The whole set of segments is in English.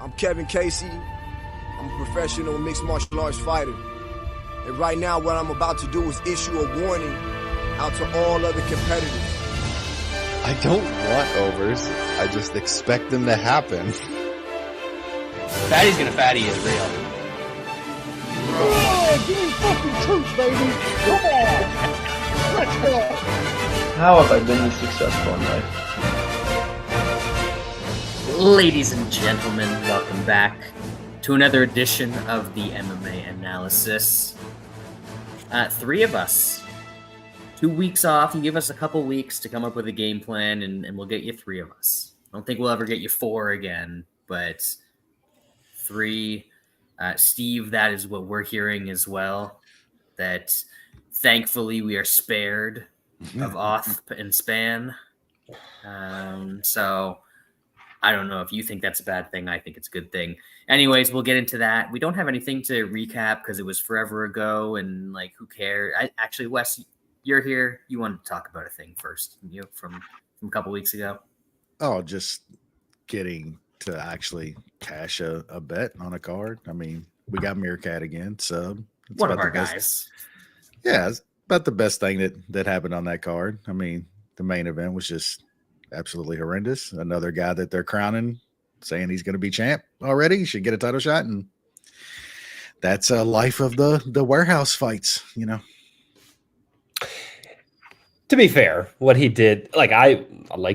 I'm Kevin Casey. I'm a professional mixed martial arts fighter. And right now, what I'm about to do is issue a warning out to all other competitors. I don't want overs. I just expect them to happen. Fatty's gonna fatty is real. Yeah, give me fucking truth, baby. Come on. Let's go. How have I been this successful in life? Ladies and gentlemen, welcome back to another edition of the MMA analysis. Three of us. 2 weeks off. You give us a couple weeks to come up with a game plan, and we'll get you three of us. I don't think we'll ever get you four again, but three. Steve, that is what we're hearing as well. That thankfully we are spared of off and span. So I don't know if you think that's a bad thing. I think it's a good thing. Anyways, we'll get into that. We don't have anything to recap because it was forever ago, and like, who cares? Actually, Wes, you're here. You wanted to talk about a thing first, from a couple weeks ago. Oh, just getting to actually cash a bet on a card. I mean, we got Meerkat again, so it's one of our guys. Yeah, it's about the best thing that happened on that card. I mean, the main event was just absolutely horrendous. Another guy that they're crowning, saying he's going to be champ already. He should get a title shot, and that's a life of the warehouse fights, you know. To be fair, what he did, like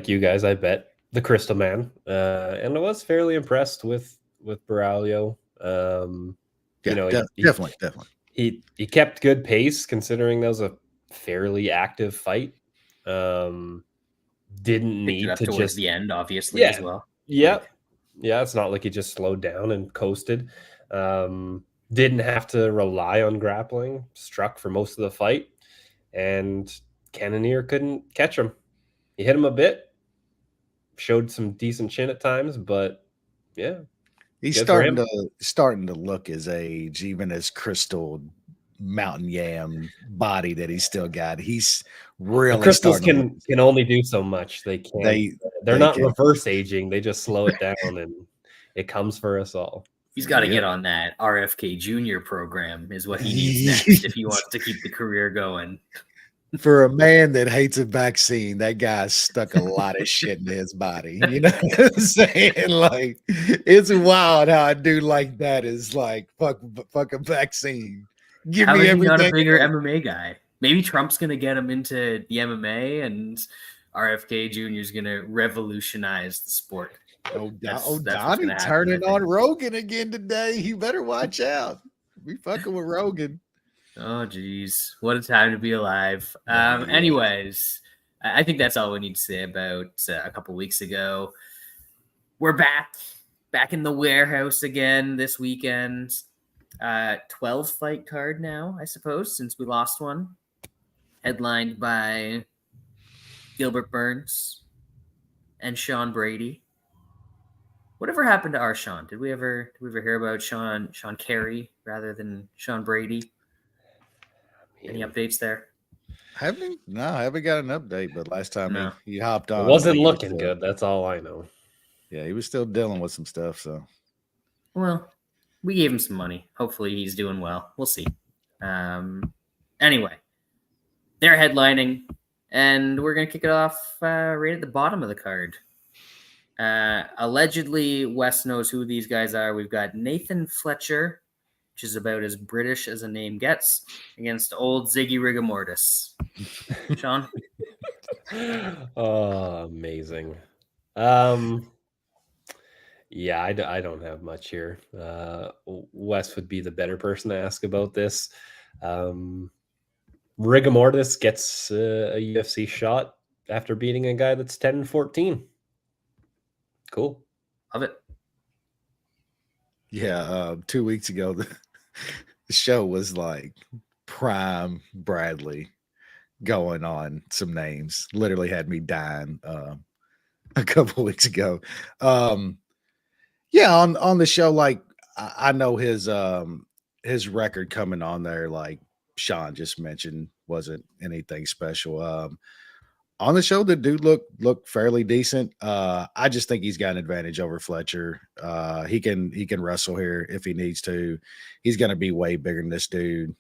you guys, I bet the Crystal Man, and I was fairly impressed with Borralho. Definitely. He kept good pace considering that was a fairly active fight. Didn't need to towards just the end, obviously, as well. Yeah, it's not like he just slowed down and coasted. Didn't have to rely on grappling. Struck for most of the fight, and Cannonier couldn't catch him. He hit him a bit, showed some decent chin at times, but yeah, he's starting to look his age, even as Crystal Mountain Yam body that he's still got. He's really the crystals can only do so much. They're not reverse aging. They just slow it down, and it comes for us all. He's got to get on that RFK Jr. program is what he needs next if he wants to keep the career going. For a man that hates a vaccine, that guy stuck a lot of shit in his body. You know what I'm saying? Like, it's wild how a dude like that is like, fuck a vaccine. Give how me everything. Not a bigger MMA guy. Maybe Trump's going to get him into the MMA, and RFK Jr. is going to revolutionize the sport. Donnie turning on Rogan again today. You better watch out. We fucking with Rogan. Oh, geez. What a time to be alive. Anyways, I think that's all we need to say about a couple weeks ago. We're back in the warehouse again this weekend. 12 fight card now, I suppose, since we lost one. Headlined by Gilbert Burns and Sean Brady. Whatever happened to our Shaun? Did we ever hear about Shaun Carey rather than Sean Brady? Any updates there? I haven't got an update, but last time he hopped on. It wasn't looking good. That's all I know. Yeah, he was still dealing with some stuff. So, well, we gave him some money. Hopefully he's doing well. We'll see. Anyway, they're headlining, and we're going to kick it off right at the bottom of the card. Allegedly, Wes knows who these guys are. We've got Nathan Fletcher, which is about as British as a name gets, against old Ziggy Rigamortis. Shaun? Oh, amazing. Yeah, I don't have much here. Wes would be the better person to ask about this. Rigamortis gets a UFC shot after beating a guy that's 10-14. Cool. Love it. Yeah, 2 weeks ago, the show was like prime Bradley going on some names. Literally had me dying a couple weeks ago. Yeah, on the show, like I know his record coming on there, like Shaun just mentioned, wasn't anything special. On the show, the dude look fairly decent. I just think he's got an advantage over Fletcher. He can wrestle here if he needs to. He's going to be way bigger than this dude.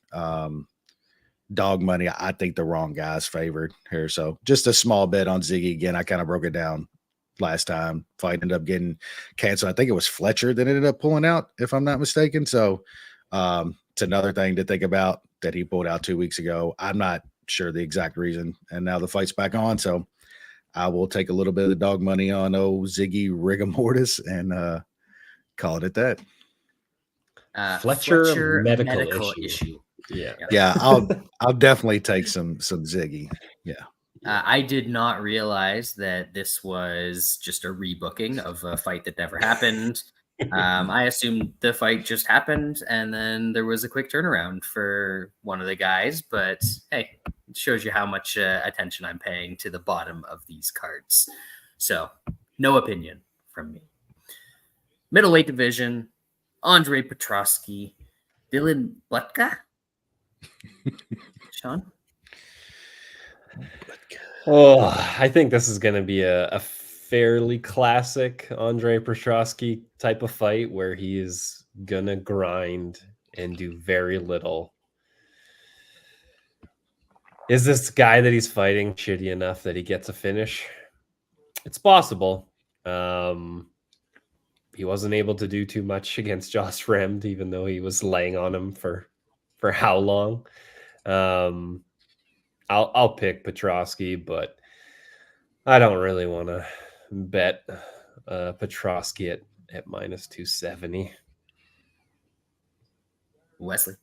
Dog money, I think the wrong guy's favored here. So just a small bet on Ziggy again. I kind of broke it down last time. Fight ended up getting canceled. I think it was Fletcher that ended up pulling out, if I'm not mistaken. So it's another thing to think about that he pulled out 2 weeks ago. I'm not sure the exact reason. And now the fight's back on. So I will take a little bit of the dog money on old Ziggy Rigamortis and call it at that. Fletcher medical issue. Yeah. I'll definitely take some Ziggy. Yeah. I did not realize that this was just a rebooking of a fight that never happened. I assumed the fight just happened and then there was a quick turnaround for one of the guys, but hey, it shows you how much attention I'm paying to the bottom of these cards. So no opinion from me. Middleweight division, Andre Petroski, Dylan Butka. Sean? Oh, I think this is going to be a fairly classic Andre Petroski type of fight where he is going to grind and do very little. Is this guy that he's fighting shitty enough that he gets a finish? It's possible. He wasn't able to do too much against Josh Remd, even though he was laying on him for how long. I'll pick Petroski, but I don't really want to bet Petroski at minus 270. Wesley.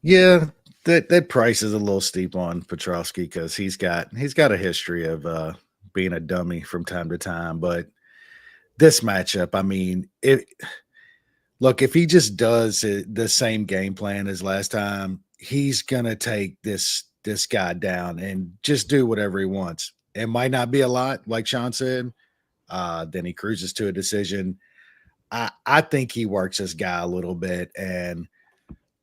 Yeah, that price is a little steep on Petroski because he's got a history of being a dummy from time to time. But this matchup, I mean, if he just does the same game plan as last time, he's gonna take this guy down and just do whatever he wants. It might not be a lot, like Shaun said. Then he cruises to a decision. I think he works this guy a little bit, and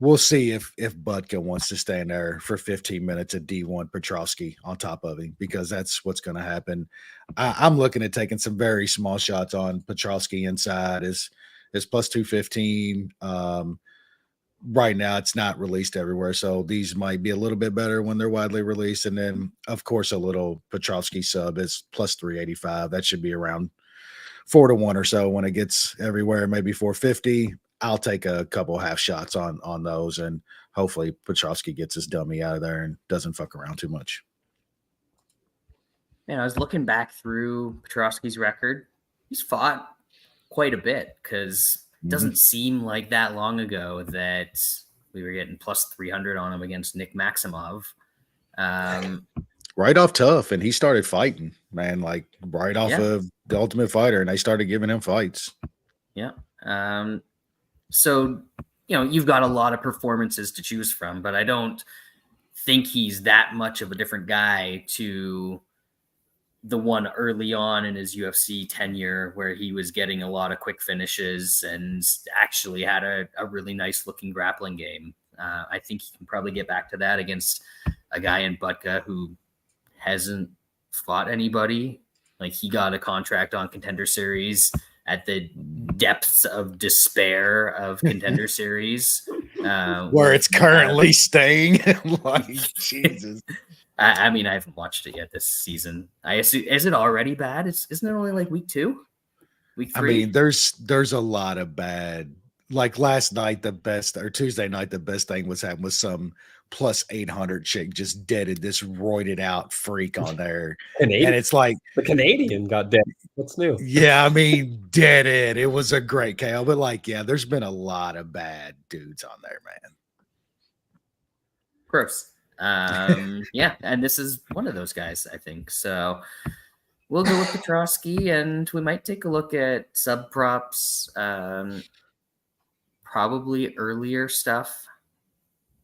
we'll see if Butka wants to stand there for 15 minutes at D1 Petroski on top of him, because that's what's going to happen. I'm looking at taking some very small shots on Petroski inside. Is plus 215. Right now, it's not released everywhere, so these might be a little bit better when they're widely released. And then, of course, a little Petroski sub is plus 385. That should be around 4-1 or so when it gets everywhere, maybe 450. I'll take a couple half shots on those, and hopefully Petroski gets his dummy out of there and doesn't fuck around too much. Man, I was looking back through Petroski's record. He's fought quite a bit because it doesn't seem like that long ago that we were getting plus 300 on him against Nick Maximov. Right off tough, and he started fighting, man, like right off of The Ultimate Fighter, and they started giving him fights. Yeah. So, you've got a lot of performances to choose from, but I don't think he's that much of a different guy to the one early on in his UFC tenure where he was getting a lot of quick finishes and actually had a really nice looking grappling game. I think he can probably get back to that against a guy in Butka who hasn't fought anybody. Like, he got a contract on Contender Series at the depths of despair of Contender Series. Where it's currently staying. Like, Jesus. I mean, I haven't watched it yet this season. I assume, is it already bad? Isn't it only like week 2? Week 3? I mean, there's a lot of bad. Like last night, Tuesday night, the best thing was happening was some plus 800 chick just deaded this roided out freak on there. And it's like the Canadian got dead. What's new? Yeah, I mean, deaded. It was a great KO, but like, yeah, there's been a lot of bad dudes on there, man. Gross. Yeah, and this is one of those guys, I think. So we'll go with Petroski, and we might take a look at sub props, probably earlier stuff,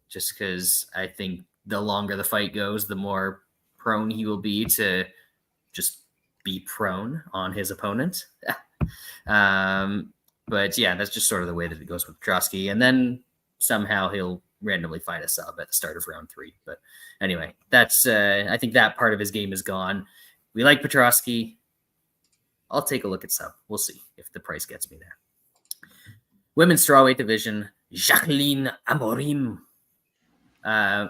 just because I think the longer the fight goes, the more prone he will be to just be prone on his opponent. But yeah, that's just sort of the way that it goes with Petroski. And then somehow he'll randomly find a sub at the start of round 3. But anyway, that's I think that part of his game is gone. We like Petrosky. I'll take a look at sub. We'll see if the price gets me there. Women's strawweight division, Jacqueline Amorim.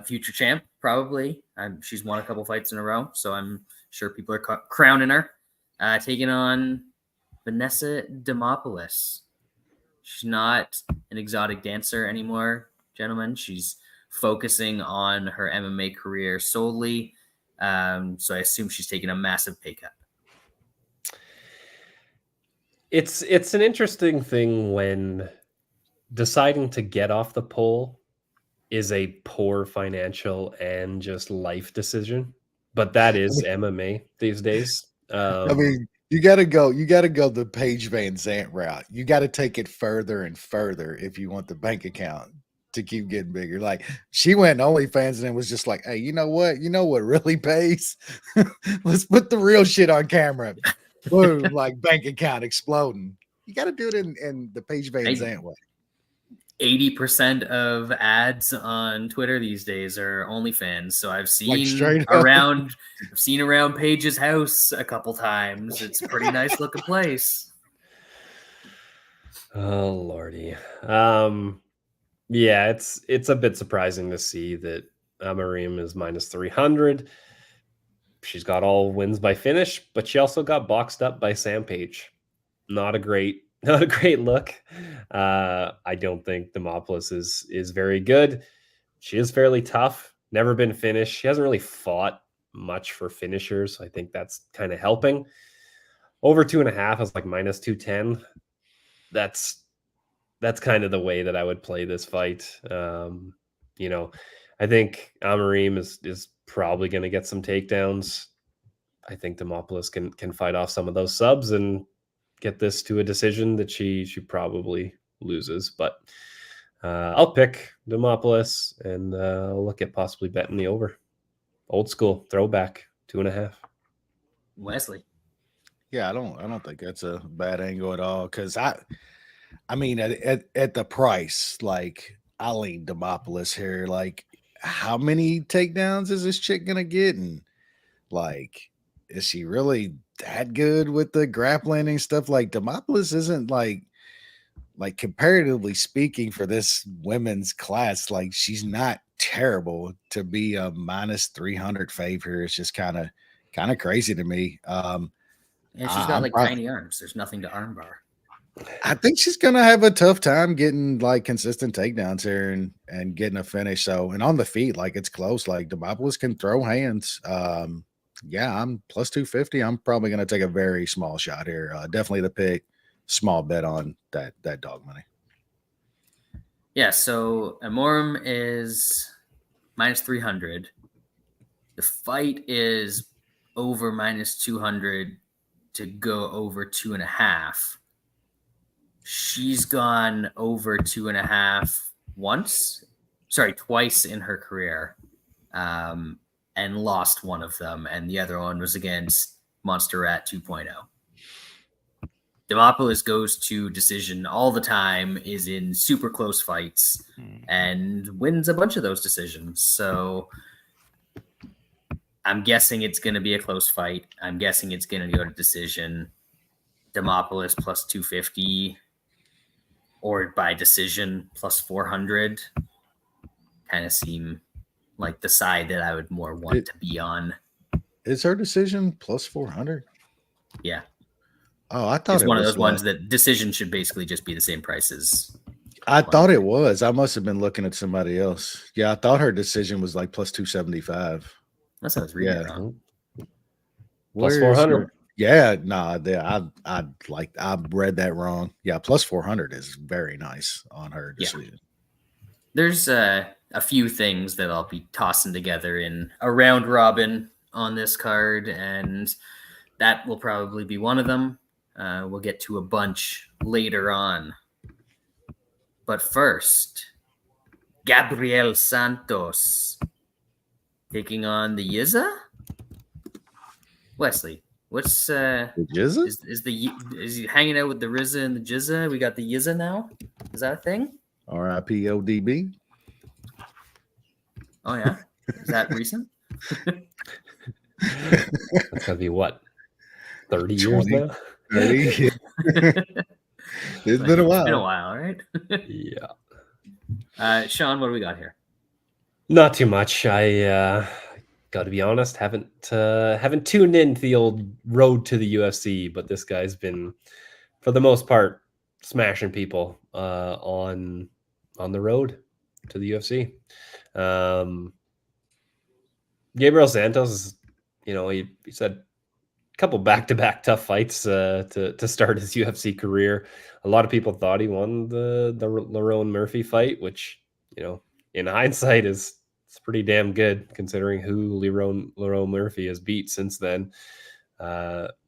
Future champ, probably. She's won a couple fights in a row, so I'm sure people are crowning her. Taking on Vanessa Demopoulos. She's not an exotic dancer anymore, gentlemen. She's focusing on her MMA career solely. So I assume she's taking a massive pay cut. It's an interesting thing when deciding to get off the pole is a poor financial and just life decision. But that is MMA these days. I mean, you got to go the Paige Van Zandt route. You got to take it further and further if you want the bank account to keep getting bigger. Like, she went OnlyFans and then was just like, hey, you know what? You know what really pays? Let's put the real shit on camera. Boom, like bank account exploding. You got to do it in the Paige Van Zandt way. 80% of ads on Twitter these days are OnlyFans. So I've seen around Paige's house a couple times. It's a pretty nice looking place. Oh Lordy. Yeah, it's a bit surprising to see that Amorim is minus 300. She's got all wins by finish, but she also got boxed up by Sam Page. Not a great look. I don't think Demopoulos is very good. She is fairly tough. Never been finished. She hasn't really fought much for finishers. I think that's kind of helping. Over 2.5 is like minus 210. That's kind of the way that I would play this fight. I think Amorim is probably going to get some takedowns. I think Demopoulos can fight off some of those subs and get this to a decision that she probably loses. But I'll pick Demopoulos, and I'll look at possibly betting the over. Old school throwback, 2.5. Wesley. Yeah, I don't think that's a bad angle at all. Because I mean, at the price, like, I lean Demopoulos here. Like, how many takedowns is this chick gonna get? And like, is she really that good with the grappling and stuff? Like, Demopoulos isn't like comparatively speaking for this women's class, like, she's not terrible to be a minus 300 favor. It's just kind of crazy to me. And she's got tiny arms. There's nothing to armbar. I think she's gonna have a tough time getting like consistent takedowns here and getting a finish. So, and on the feet, like, it's close. Like, Demopoulos can throw hands. Yeah, I'm plus 250. I'm probably gonna take a very small shot here. Definitely the pick. Small bet on that dog money. Yeah, so Amorim is minus 300. The fight is over minus 200 to go over 2.5. She's gone over 2.5 twice in her career, and lost one of them, and the other one was against Monster Rat 2.0. Demopoulos goes to decision all the time, is in super close fights, and wins a bunch of those decisions. So I'm guessing it's going to be a close fight. I'm guessing it's going to go to decision. Demopoulos plus 250 or by decision plus 400 kind of seem like the side that I would more want to be on. Is her decision plus 400? Yeah. Oh, I thought it's one of those ones that decision should basically just be the same price as. I thought it was. I must have been looking at somebody else. Yeah, I thought her decision was like plus 275. That sounds reading wrong. Plus 400. Yeah, I read that wrong. Yeah, plus 400 is very nice on her decision. Yeah. There's a few things that I'll be tossing together in a round robin on this card, and that will probably be one of them. We'll get to a bunch later on. But first, Gabriel Santos taking on the Yizza. Wesley, what's the Yizza? Is he hanging out with the Rizza and the Jizza? We got the Yizza now. Is that a thing? RIP ODB. Oh yeah, is that recent? That's gotta be what, 30 years 20, now? 30. Yeah. It's been a It's been a while. while, right? Yeah. Shaun, what do we got here? Not too much. I got to be honest, haven't tuned into the old road to the UFC, but this guy's been, for the most part, smashing people on the road to the UFC. Gabriel Santos is, he said a couple back-to-back tough fights to start his UFC career. A lot of people thought he won the Lerone Murphy fight, which, in hindsight it's pretty damn good considering who Lerone Murphy has beat since then.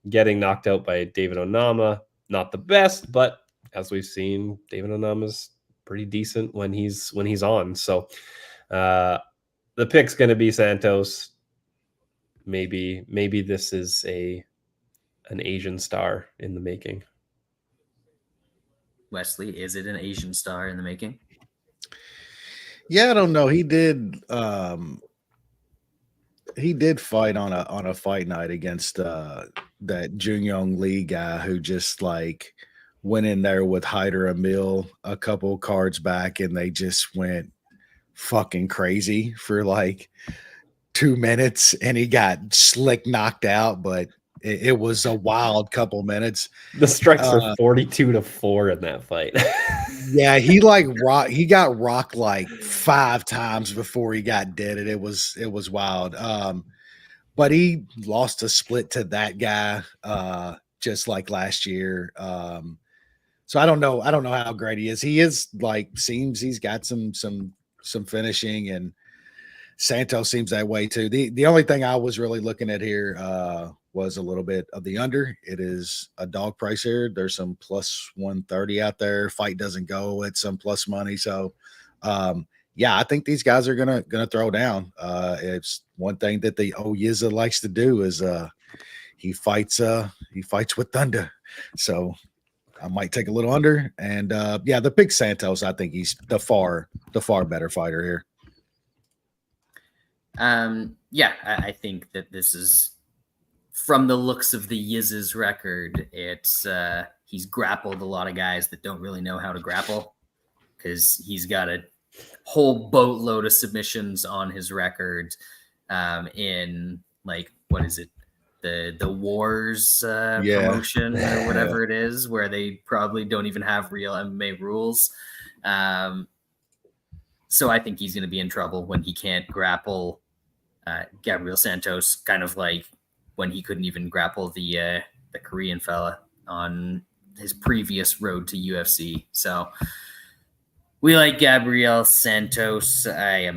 Getting knocked out by David Onama, not the best, but as we've seen, David Onama's pretty decent when he's on. So the pick's going to be Santos. Maybe this is an Asian star in the making. Wesley, is it an Asian star in the making? Yeah, I don't know. He did fight on a fight night against that Junyoung Lee guy who just like went in there with Hyder Emil a couple cards back, and they just went fucking crazy for like 2 minutes, and he got slick knocked out, but it was a wild couple minutes. The strikes are 42-4 in that fight. Yeah, he got rocked like 5 times before he got deaded. It was wild. But he lost a split to that guy just like last year. So I don't know how great he is. He is like, seems he's got some finishing, and Santos seems that way too. The only thing I was really looking at here was a little bit of the under. It is a dog price here. There's some plus 130 out there. Fight doesn't go at some plus money. So yeah, I think these guys are gonna throw down. It's one thing that the Yizza likes to do is he fights with thunder. So I might take a little under. And yeah, the pick Santos, I think he's the far better fighter here. Yeah, I think that this is, from the looks of the Yiz's record, it's he's grappled a lot of guys that don't really know how to grapple, because he's got a whole boatload of submissions on his record in, like, what is it, the Wars promotion or whatever it is, where they probably don't even have real MMA rules. So I think he's going to be in trouble when he can't grapple Gabriel Santos, kind of like when he couldn't even grapple the Korean fella on his previous road to UFC. So we like Gabriel Santos. I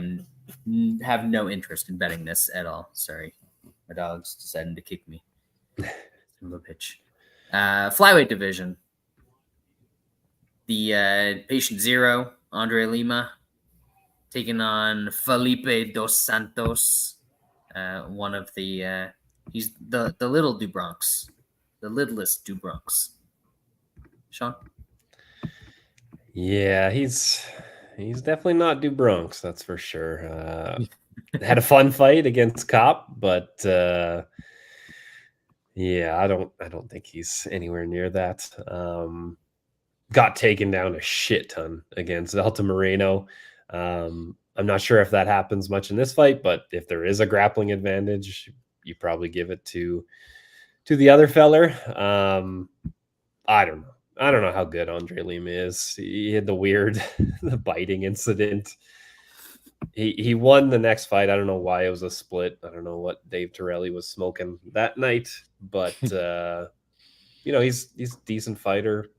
have no interest in betting this at all. Sorry, my dog's deciding to kick me. Little pitch. Flyweight division. The patient zero, Andre Lima, taking on Felipe dos Santos, one of the he's the little Dubronx, the littlest Dubronx. Shaun? Yeah, he's definitely not Dubronx, that's for sure. Had a fun fight against Cop, but yeah, I don't think he's anywhere near that. Got taken down a shit ton against Alta Moreno. I'm not sure if that happens much in this fight, but if there is a grappling advantage, you probably give it to the other feller. I don't know. I don't know how good Andre Lima is. He had the weird, the biting incident. He won the next fight. I don't know why it was a split. I don't know what Dave Torelli was smoking that night, but he's a decent fighter.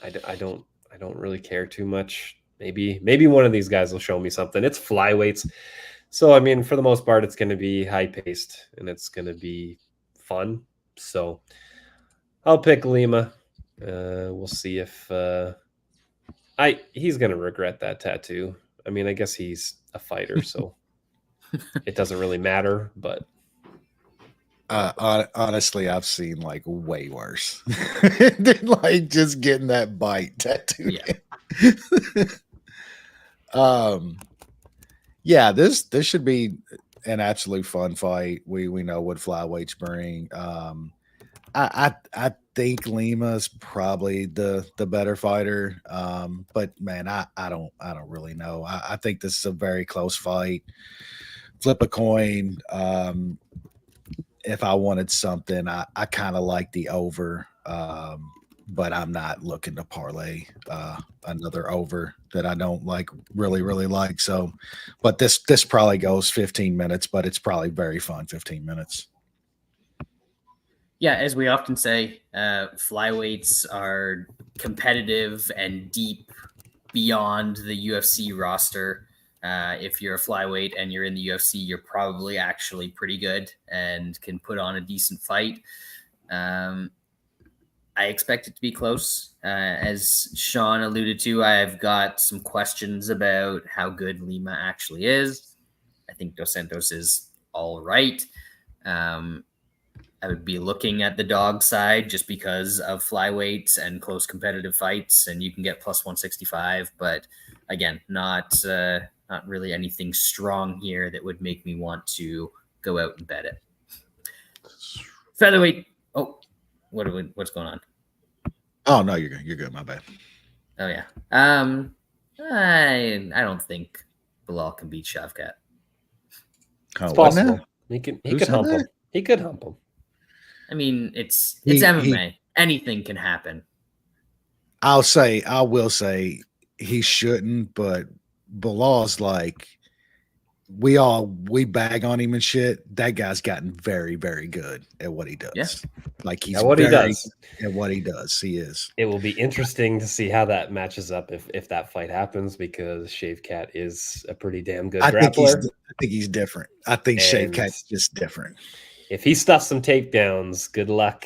I don't really care too much. Maybe one of these guys will show me something. It's flyweights. So, I mean, for the most part, it's going to be high-paced, and it's going to be fun. So, I'll pick Lima. We'll see if he's going to regret that tattoo. I mean, I guess he's a fighter, so it doesn't really matter, but... honestly, I've seen like way worse than like just getting that bite tattooed. Yeah, this should be an absolute fun fight. We know what flyweights bring. I think Lima's probably the better fighter. But man, I don't really know. I think this is a very close fight. Flip a coin. If I wanted something, I kind of like the over. But I'm not looking to parlay another over that I don't really like. So, but this probably goes 15 minutes, but it's probably very fun 15 minutes. Yeah, as we often say, flyweights are competitive and deep beyond the UFC roster. If you're a flyweight and you're in the UFC, you're probably actually pretty good and can put on a decent fight. I expect it to be close. As Shaun alluded to, I've got some questions about how good Lima actually is. I think Dos Santos is all right. I would be looking at the dog side just because of flyweights and close competitive fights, and you can get plus 165. But again, not really anything strong here that would make me want to go out and bet it. Featherweight. Oh, what's going on? Oh no, you're good. My bad. Oh yeah. I don't think Bilal can beat Shavkat. It's possible. He could hump him. He could hump him. I mean, it's MMA. Anything can happen. I will say he shouldn't, but Bilal's like we bag on him and shit. That guy's gotten very, very good at what he does. Yeah. Like he's at what he does. At what he does. He is. It will be interesting to see how that matches up if that fight happens, because Shavkat is a pretty damn good grappler. I think he's different. I think Shavkat's just different. If he stuffs some takedowns, good luck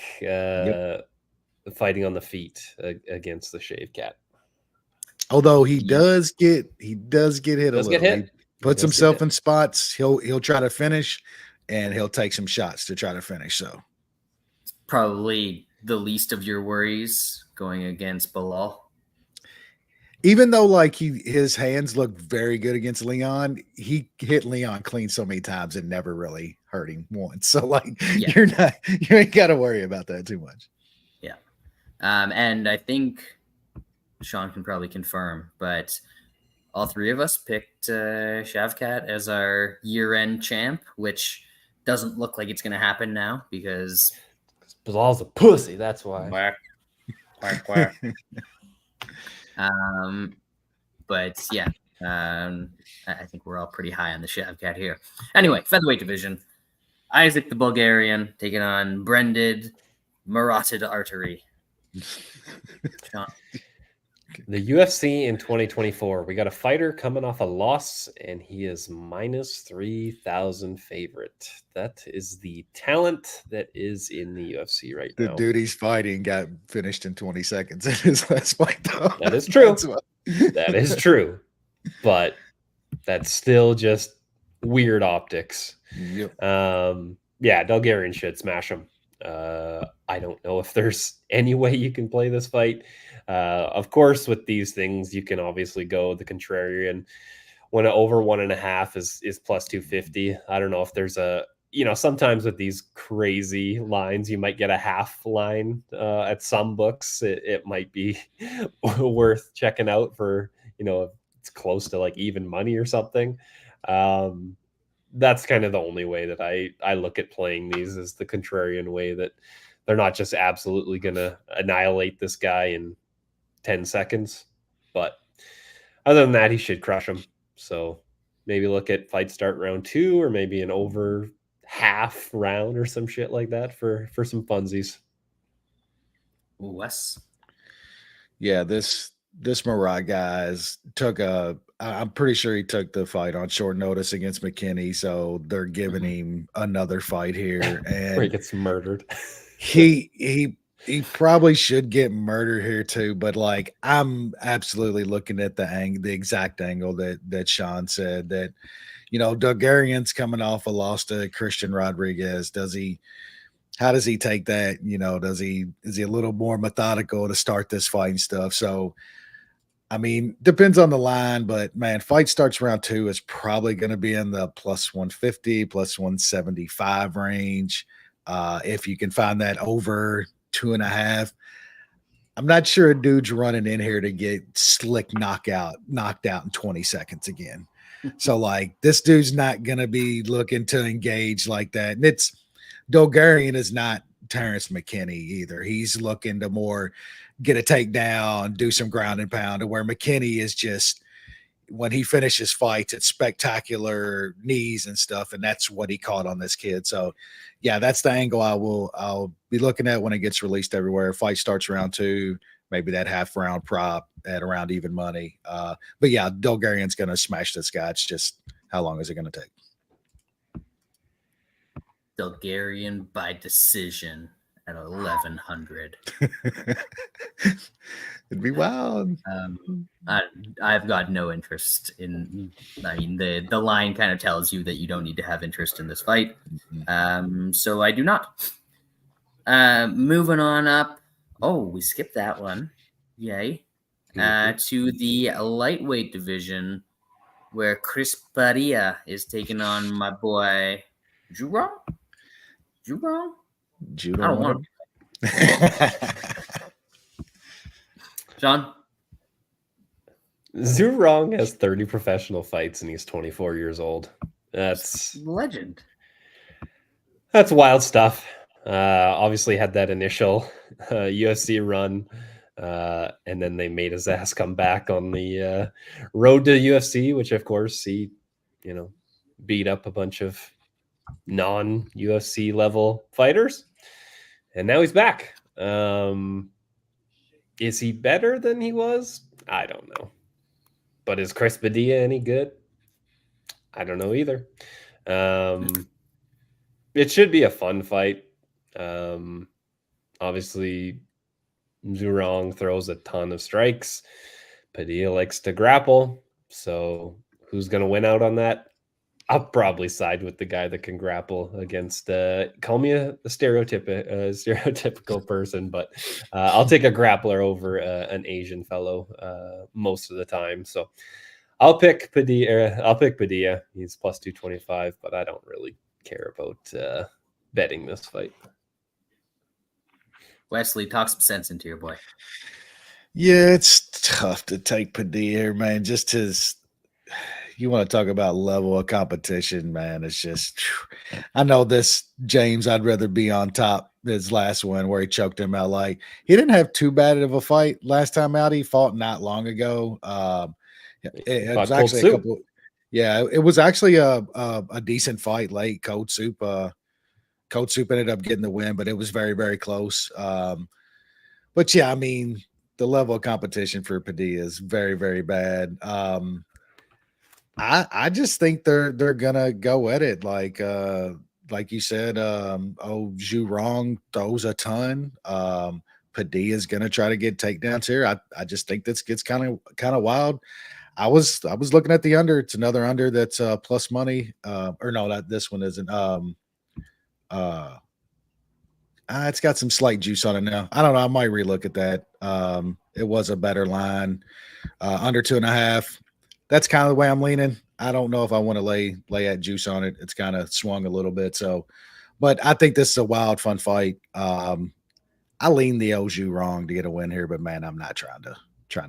fighting on the feet against the Shavkat. Although he does get hit a little. He puts himself in spots. He'll try to finish, and he'll take some shots to try to finish. So it's probably the least of your worries going against Bilal. Even though his hands look very good against Leon, he hit Leon clean so many times and never really hurt him once. So you ain't got to worry about that too much. Yeah. And I think Shaun can probably confirm, but all three of us picked Shavkat as our year-end champ, which doesn't look like it's going to happen now because Bilal's a pussy. That's why. Quack, quack. But yeah, I think we're all pretty high on the Shavkat here. Anyway, featherweight division. Isaac the Bulgarian taking on Brendan Maratid Artery. Shaun. The UFC in 2024, we got a fighter coming off a loss, and he is minus 3,000 favorite. That is the talent that is in the UFC right now. The dude he's fighting got finished in 20 seconds in his last fight, though. That is true. That is true. But that's still just weird optics. Yep. Yeah, Bulgarian should smash him. I don't know if there's any way you can play this fight. Of course, with these things, you can obviously go the contrarian. When an over 1.5 is plus 250. I don't know if there's sometimes with these crazy lines, you might get a half line at some books. It might be worth checking out for, it's close to even money or something. That's kind of the only way that I look at playing these, is the contrarian way, that they're not just absolutely going to annihilate this guy in 10 seconds. But other than that, he should crush him. So maybe look at fight start round 2, or maybe an over half round or some shit like that for some funsies. Wes. Yeah, this Murat guys I'm pretty sure he took the fight on short notice against McKinney, so they're giving him another fight here, and where he gets murdered. he probably should get murdered here too, but I'm absolutely looking at the exact angle that Shaun said, that Bulgarian's coming off a loss to Christian Rodriguez. How does he take that? Is he a little more methodical to start this fight and stuff? So I mean, depends on the line, but man, fight starts round 2 is probably going to be in the plus 150, plus 175 range. If you can find that over 2.5. I'm not sure a dude's running in here to get slick knocked out in 20 seconds again. So like this dude's not gonna be looking to engage like that. And it's Bulgarian is not Terrence McKinney either. He's looking to more get a takedown, do some ground and pound, to where McKinney is just when he finishes fights, it's spectacular knees and stuff, and that's what he caught on this kid. So, yeah, that's the angle I'll be looking at when it gets released everywhere. Fight starts round 2, maybe that half round prop at around even money. But yeah, Bulgarian's going to smash this guy. It's just how long is it going to take? Bulgarian by decision at 1,100. It'd be wild. I've got no interest in. I mean, the line kind of tells you that you don't need to have interest in this fight. So I do not. Moving on up. Oh, we skipped that one. Yay. To the lightweight division, where Chris Padilla is taking on my boy Jurong. I don't want him. Shaun? Zurong has 30 professional fights and he's 24 years old. That's legend. That's wild stuff. Obviously had that initial UFC run, and then they made his ass come back on the road to UFC, which of course he, beat up a bunch of non-UFC level fighters, and now he's back. Is he better than he was? I don't know. But is Chris Padilla any good? I don't know either. It should be a fun fight. Obviously, Zurong throws a ton of strikes. Padilla likes to grapple. So who's going to win out on that? I'll probably side with the guy that can grapple against, call me a stereotypical person, but I'll take a grappler over an Asian fellow most of the time. So I'll pick Padilla. He's plus 225, but I don't really care about betting this fight. Wesley, talk some sense into your boy. Yeah, it's tough to take Padilla, man. Just his... You want to talk about level of competition, man. It's just, I know this James, I'd rather be on top. His last one where he choked him out. Like, he didn't have too bad of a fight last time out. He fought not long ago. It was actually a couple. Yeah, it was actually a decent fight late. Cold Soup ended up getting the win, but it was very, very close. But yeah, I mean, the level of competition for Padilla is very, very bad. I just think they're gonna go at it like you said. Zhu Rong throws a ton. Padilla is gonna try to get takedowns here. I just think this gets kind of wild. I was looking at the under. It's another under that's plus money. Or no, not this one isn't. It's got some slight juice on it now. I don't know. I might relook at that. It was a better line. Under 2.5. That's kind of the way I'm leaning. I don't know if I want to lay that juice on it. It's kind of swung a little bit. So, but I think this is a wild, fun fight. I lean the Zhu wrong to get a win here, but man, I'm not trying to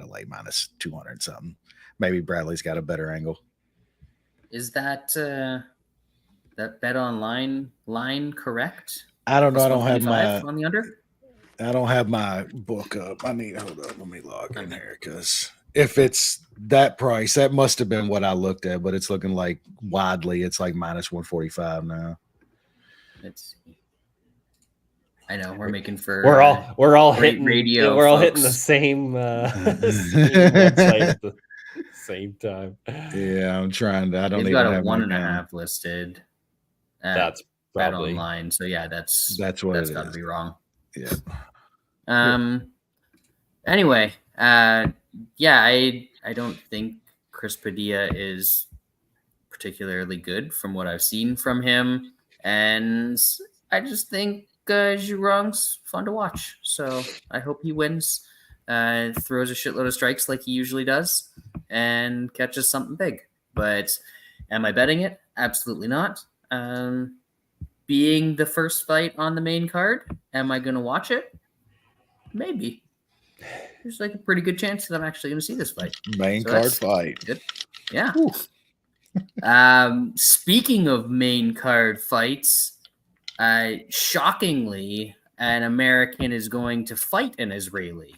lay minus 200 something. Maybe Bradley's got a better angle. Is that bet online line correct? I don't know. I don't have my on the under. I don't have my book up. Hold up. Let me log in here because if it's that price, that must have been what I looked at, but it's looking like widely. It's like minus 145 now. Let's see. I know we're making for we're all hitting radio. We're all hitting the same website at the same time. Yeah, I'm trying to. I don't They've even got have a 1.5 listed. That's bet probably online. So yeah, that's what that's it got to is. be wrong. Yeah. Anyway, yeah, I don't think Chris Padilla is particularly good from what I've seen from him, and I just think Zhurong's fun to watch. So I hope he wins. throws a shitload of strikes like he usually does, and catches something big. But am I betting it? Absolutely not. Being the first fight on the main card, am I going to watch it? Maybe. There's like a pretty good chance that I'm actually going to see this fight. Main card fight. Good. Yeah. Speaking of main card fights, shockingly, an American is going to fight an Israeli.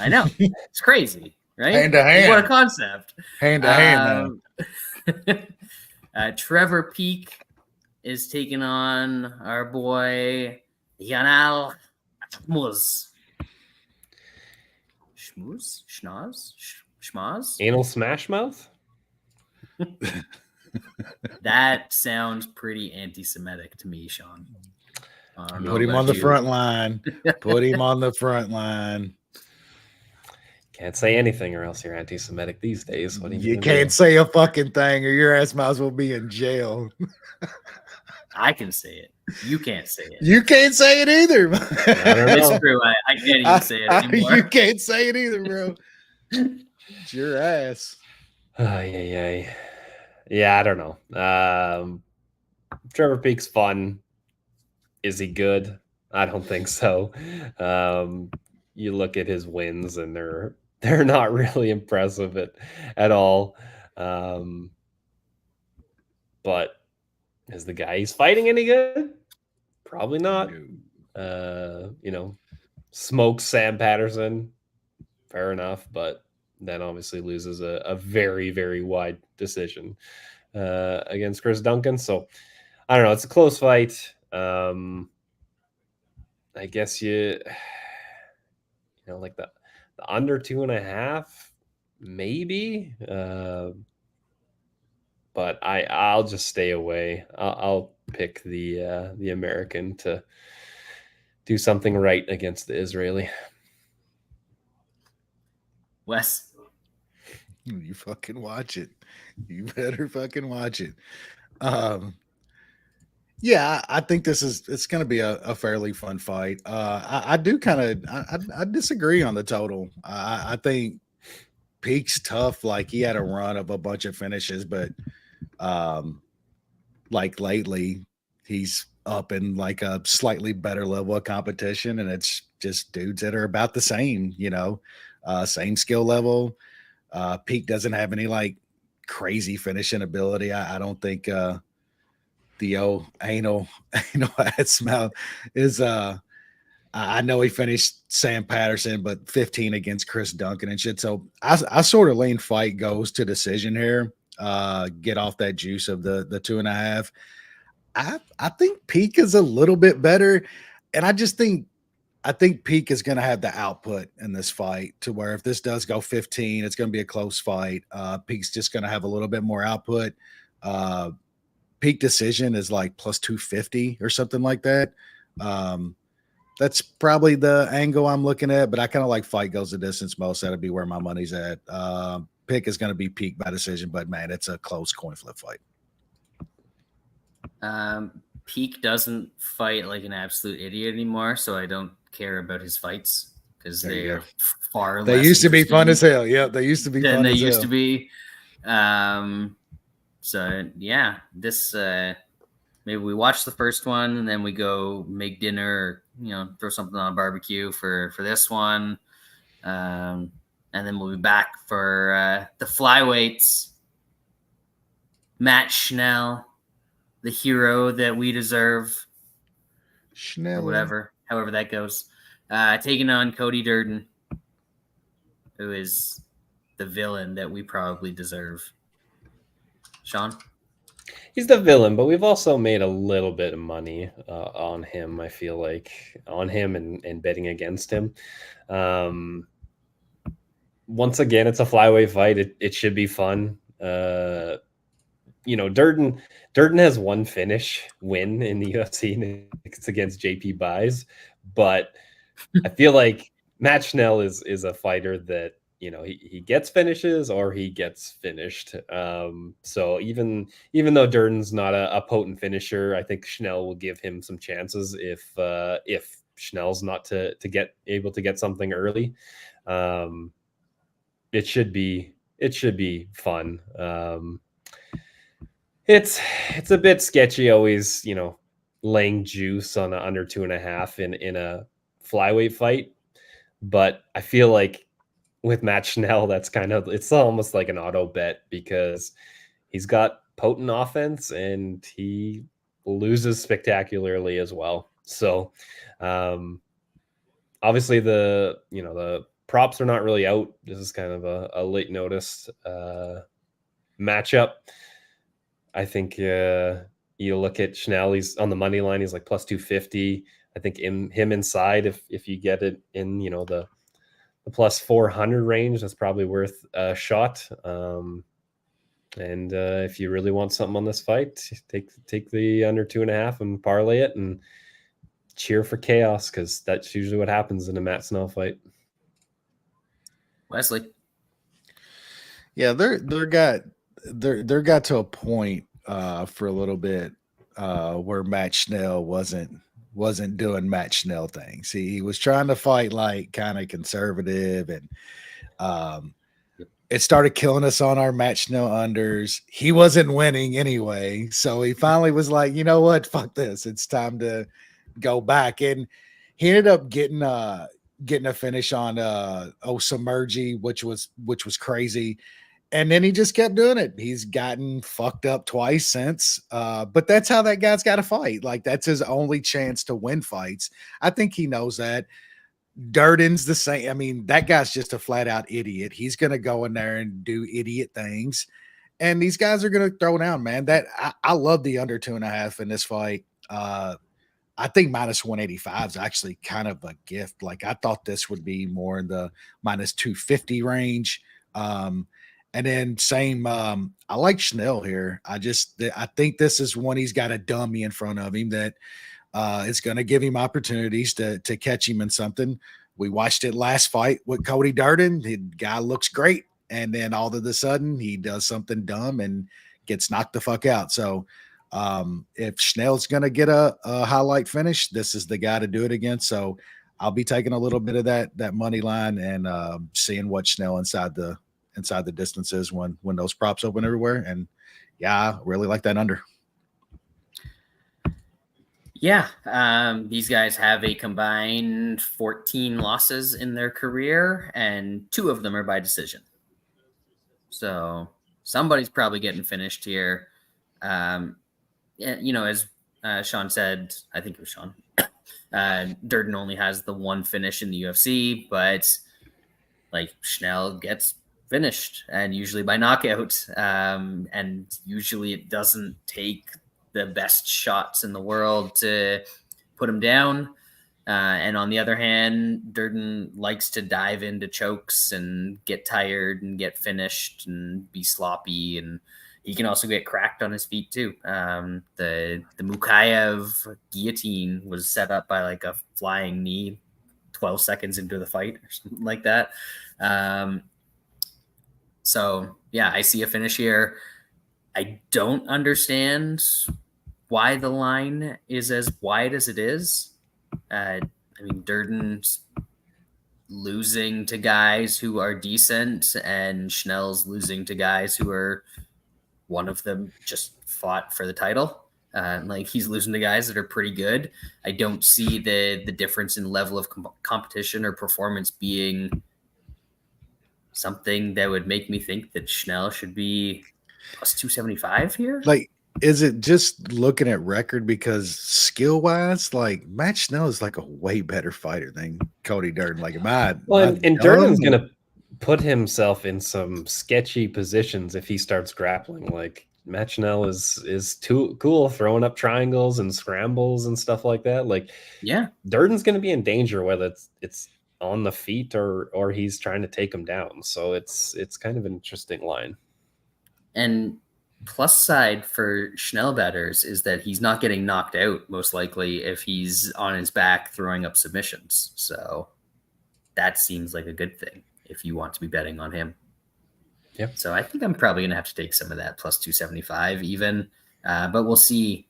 I know. It's crazy, right? Hand to hand. What a concept. Hand to hand, Trevor Peak is taking on our boy Yanal Schmuz. Schmuz? Schnoz? Schmaz? Anal smash mouth? That sounds pretty anti-Semitic to me, Sean. Put him on the front line. Put him on the front line. Can't say anything or else you're anti-Semitic these days. What do you can't say a fucking thing or your ass might as well be in jail. I can say it. You can't say it. You can't say it either. It's true. I can't even say it anymore. You can't say it either, bro. It's your ass. Yeah, I don't know. Trevor Peak's fun. Is he good? I don't think so. You look at his wins and they're not really impressive at all. But is the guy he's fighting any good? Probably not. Smokes Sam Patterson. Fair enough, but then obviously loses a very, very wide decision against Chris Duncan. So I don't know. It's a close fight. I guess like the under 2.5, maybe. But I'll just stay away. I'll pick the American to do something right against the Israeli. Wes, you fucking watch it. You better fucking watch it. Yeah, I think it's going to be a fairly fun fight. I do kind of I disagree on the total. I think Peak's tough. Like he had a run of a bunch of finishes, but like lately he's up in like a slightly better level of competition, and it's just dudes that are about the same, same skill level. Peak doesn't have any like crazy finishing ability. I don't think the old anal ass mouth is I know he finished Sam Patterson, but 15 against Chris Duncan and shit. So I sort of lean fight goes to decision here. Get off that juice of the 2.5. I think Peak is a little bit better, and I think Peak is going to have the output in this fight to where if this does go 15, it's going to be a close fight. Peak's just going to have a little bit more output. Peak decision is like plus 250 or something like that. That's probably the angle I'm looking at, but I kind of like fight goes the distance most. That'd be where my money's at. Pick is going to be Peak by decision, but man, it's a close coin flip fight. Peak doesn't fight like an absolute idiot anymore, so I don't care about his fights because they are far less. They used to be fun as hell. Yeah, they used to be fun. They used to be. So yeah, this maybe we watch the first one and then we go make dinner, or, throw something on a barbecue for this one, and then we'll be back for the flyweights. Matt Schnell, the hero that we deserve, Schnell, or however that goes, taking on Cody Durden, who is the villain that we probably deserve. Sean? He's the villain, but we've also made a little bit of money on him, I feel like, on him and betting against him. Once again, it's a flyweight fight. It should be fun. Durden has one win in the UFC, and it's against JP Buys. But I feel like Matt Schnell is a fighter that, he gets finishes or he gets finished. So even though Durden's not a potent finisher, I think Schnell will give him some chances if Schnell's not to get able to get something early. It should be fun. It's a bit sketchy always, laying juice on a under 2.5 in a flyweight fight. But I feel like with Matt Schnell, it's almost like an auto bet because he's got potent offense and he loses spectacularly as well. So obviously the props are not really out. This is kind of a late notice matchup. I think you look at Schnell, he's on the money line, he's like plus 250. I think him inside, if you get it in, the plus 400 range, that's probably worth a shot. And if you really want something on this fight, take the under 2.5 and parlay it and cheer for chaos, because that's usually what happens in a Matt Schnell fight. Wesley. Yeah, they're got to a point for a little bit where Matt Schnell wasn't doing Matt Schnell things. He was trying to fight like kind of conservative, and it started killing us on our Matt Schnell unders. He wasn't winning anyway, so he finally was like, you know what, fuck this, it's time to go back. And he ended up getting a finish on Osamerji, which was crazy. And then he just kept doing it. He's gotten fucked up twice since. But that's how that guy's got to fight. Like, that's his only chance to win fights. I think he knows that. Durden's the same. I mean, that guy's just a flat out idiot. He's going to go in there and do idiot things. And these guys are going to throw down, man. I love the under 2.5 in this fight. I think minus 185 is actually kind of a gift. Like, I thought this would be more in the minus 250 range. And then same, I like Schnell here. I think this is one he's got a dummy in front of him that is going to give him opportunities to catch him in something. We watched it last fight with Cody Durden. The guy looks great. And then all of a sudden he does something dumb and gets knocked the fuck out. So if Schnell's going to get a highlight finish, this is the guy to do it against. So I'll be taking a little bit of that money line and seeing what Schnell inside the distances when those props open everywhere. And yeah, I really like that under. Yeah. These guys have a combined 14 losses in their career, and 2 of them are by decision. So somebody's probably getting finished here. As Sean said, I think it was Sean, Durden only has the 1 finish in the UFC, but like, Schnell gets finished, and usually by knockout. And usually it doesn't take the best shots in the world to put him down. And on the other hand, Durden likes to dive into chokes and get tired and get finished and be sloppy. And he can also get cracked on his feet too. The Mukayev guillotine was set up by like a flying knee 12 seconds into the fight or something like that. So yeah, I see a finish here. I don't understand why the line is as wide as it is. I mean, Durden's losing to guys who are decent, and Schnell's losing to guys who are, one of them just fought for the title. Like, he's losing to guys that are pretty good. I don't see the difference in level of competition or performance being something that would make me think that Schnell should be plus 275 here. Like, is it just looking at record? Because skill wise, like, Matt Schnell is like a way better fighter than Cody Durden. Like, and Durden's going to put himself in some sketchy positions if he starts grappling. Like, Matt Schnell is too cool throwing up triangles and scrambles and stuff like that. Like, yeah, Durden's going to be in danger, whether it's on the feet or he's trying to take him down. So it's kind of an interesting line. And plus side for Schnell bettors is that he's not getting knocked out, most likely, if he's on his back throwing up submissions. So that seems like a good thing if you want to be betting on him. Yep. So I think I'm probably going to have to take some of that plus 275 even. But we'll see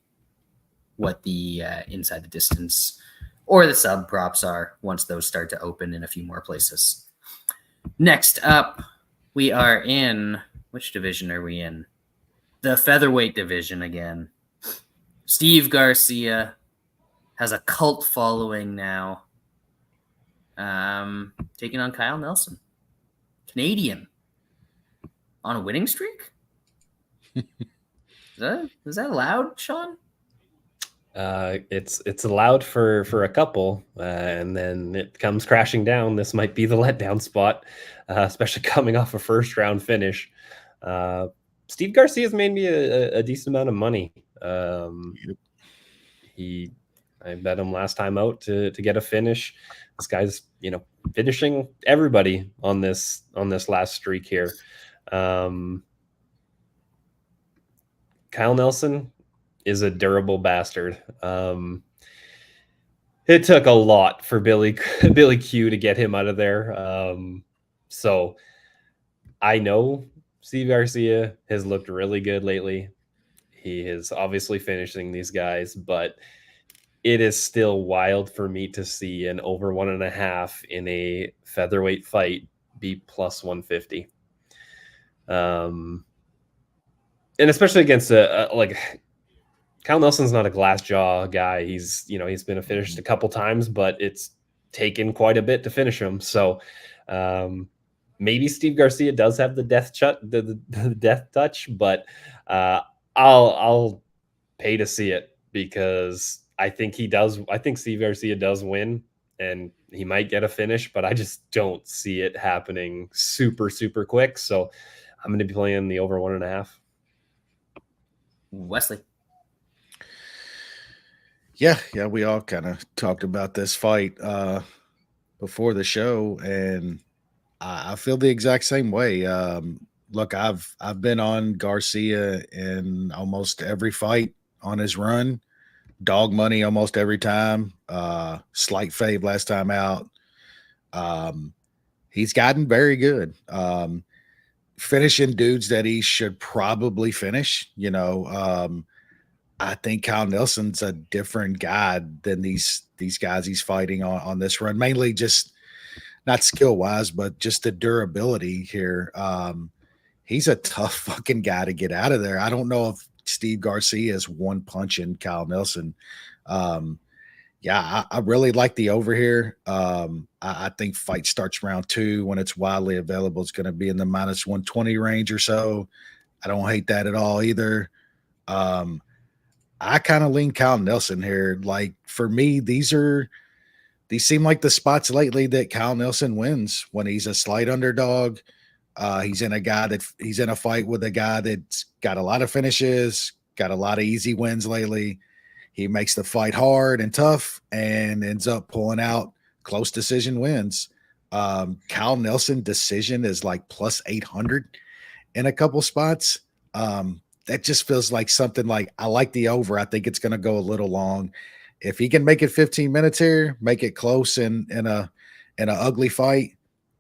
what the inside the distance or the sub props are once those start to open in a few more places. Next up, we are in, which division are we in? The featherweight division again. Steve Garcia has a cult following now, taking on Kyle Nelson, Canadian, on a winning streak. Is that allowed, Shaun? It's allowed for a couple, and then it comes crashing down. This might be the letdown spot, especially coming off a first round finish. Steve Garcia's made me a decent amount of money. I bet him last time out to get a finish. This guy's, finishing everybody on this last streak here. Kyle Nelson is a durable bastard. It took a lot for Billy Q to get him out of there. So I know Steve Garcia has looked really good lately. He is obviously finishing these guys, but it is still wild for me to see an over 1.5 in a featherweight fight be plus 150. And especially against Kyle Nelson's not a glass jaw guy. He's been finished a couple times, but it's taken quite a bit to finish him. So maybe Steve Garcia does have the death touch, but I'll pay to see it, because I think he does. I think Steve Garcia does win, and he might get a finish, but I just don't see it happening super, super quick. So I'm going to be playing the over 1.5. Wesley. Yeah, we all kind of talked about this fight before the show, and I feel the exact same way. Look, I've been on Garcia in almost every fight on his run. Dog money almost every time. Slight fave last time out. He's gotten very good. Finishing dudes that he should probably finish. I think Kyle Nelson's a different guy than these guys he's fighting on this run. Mainly just not skill wise, but just the durability here. He's a tough fucking guy to get out of there. I don't know if Steve Garcia is one punching Kyle Nelson. I really like the over here. I think fight starts round 2 when it's widely available. It's going to be in the minus 120 range or so. I don't hate that at all either. I kind of lean Kyle Nelson here. Like, for me, these seem like the spots lately that Kyle Nelson wins when he's a slight underdog. He's in a fight with a guy that's got a lot of finishes, got a lot of easy wins lately. He makes the fight hard and tough and ends up pulling out close decision wins. Kyle Nelson decision is like plus 800 in a couple spots. That just feels like something like, I like the over. I think it's going to go a little long. If he can make it 15 minutes here, make it close in an ugly fight,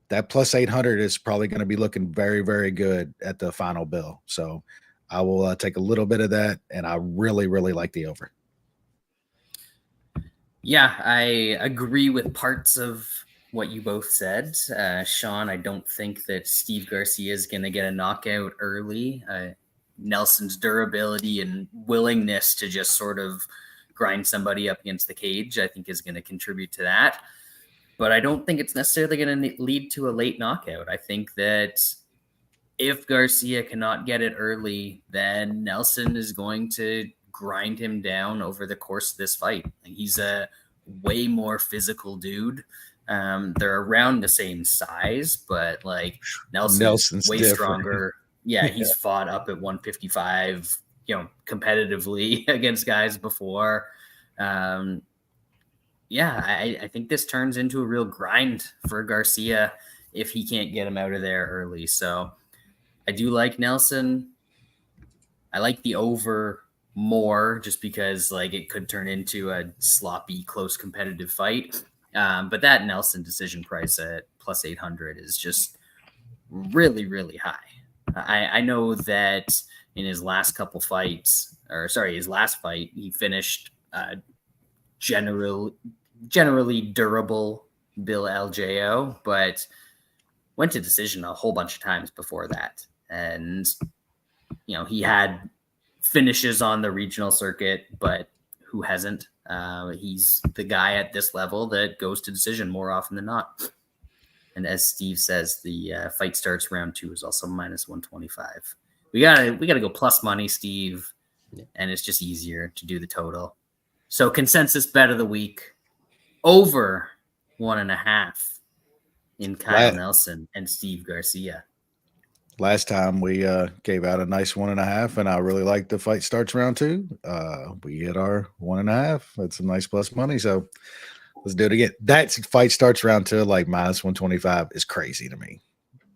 that plus 800 is probably going to be looking very, very good at the final bill. So I will take a little bit of that, and I really, really like the over. Yeah, I agree with parts of what you both said. Shaun, I don't think that Steve Garcia is going to get a knockout early. Nelson's durability and willingness to just sort of grind somebody up against the cage, I think, is going to contribute to that. But I don't think it's necessarily going to lead to a late knockout. I think that if Garcia cannot get it early, then Nelson is going to grind him down over the course of this fight. He's a way more physical dude. They're around the same size, but like Nelson's way different. Stronger. Yeah, he's fought up at 155, competitively against guys before. I think this turns into a real grind for Garcia if he can't get him out of there early. So I do like Nelson. I like the over more just because it could turn into a sloppy, close competitive fight. But that Nelson decision price at plus 800 is just really, really high. I know that in his last couple fights, his last fight, he finished generally durable Bill LJO, but went to decision a whole bunch of times before that. And, he had finishes on the regional circuit, but who hasn't? He's the guy at this level that goes to decision more often than not. And as Steve says, the fight starts round 2 is also minus 125. We gotta go plus money, Steve, and it's just easier to do the total. So consensus bet of the week, over 1.5 in Kyle Nelson and Steve Garcia. Last time we gave out a nice 1.5, and I really like the fight starts round 2. We hit our 1.5. That's some nice plus money. So let's do it again. That fight starts round 2, like minus 125 is crazy to me.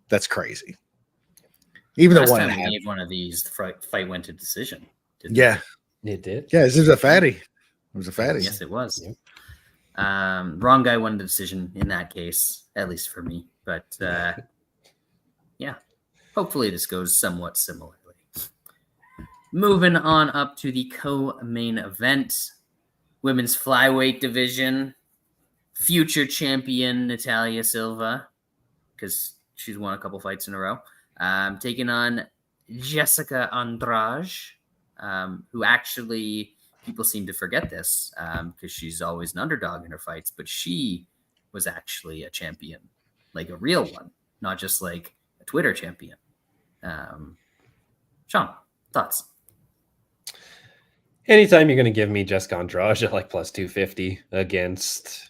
That's crazy. Even though 1.5. We gave one of these, the fight went to decision. Yeah. It did. Yeah, this is a fatty. It was a fatty. Yes, it was. Yeah. Wrong guy won the decision in that case, at least for me. But yeah, hopefully this goes somewhat similarly. Moving on up to the co-main event, women's flyweight division, future champion Natalia Silva, because she's won a couple fights in a row, taking on Jessica Andrade, who actually people seem to forget this because she's always an underdog in her fights, but she was actually a champion, like a real one, not just like a Twitter champion. Shaun, thoughts? Anytime you're going to give me Jessica Andrade at like plus 250 against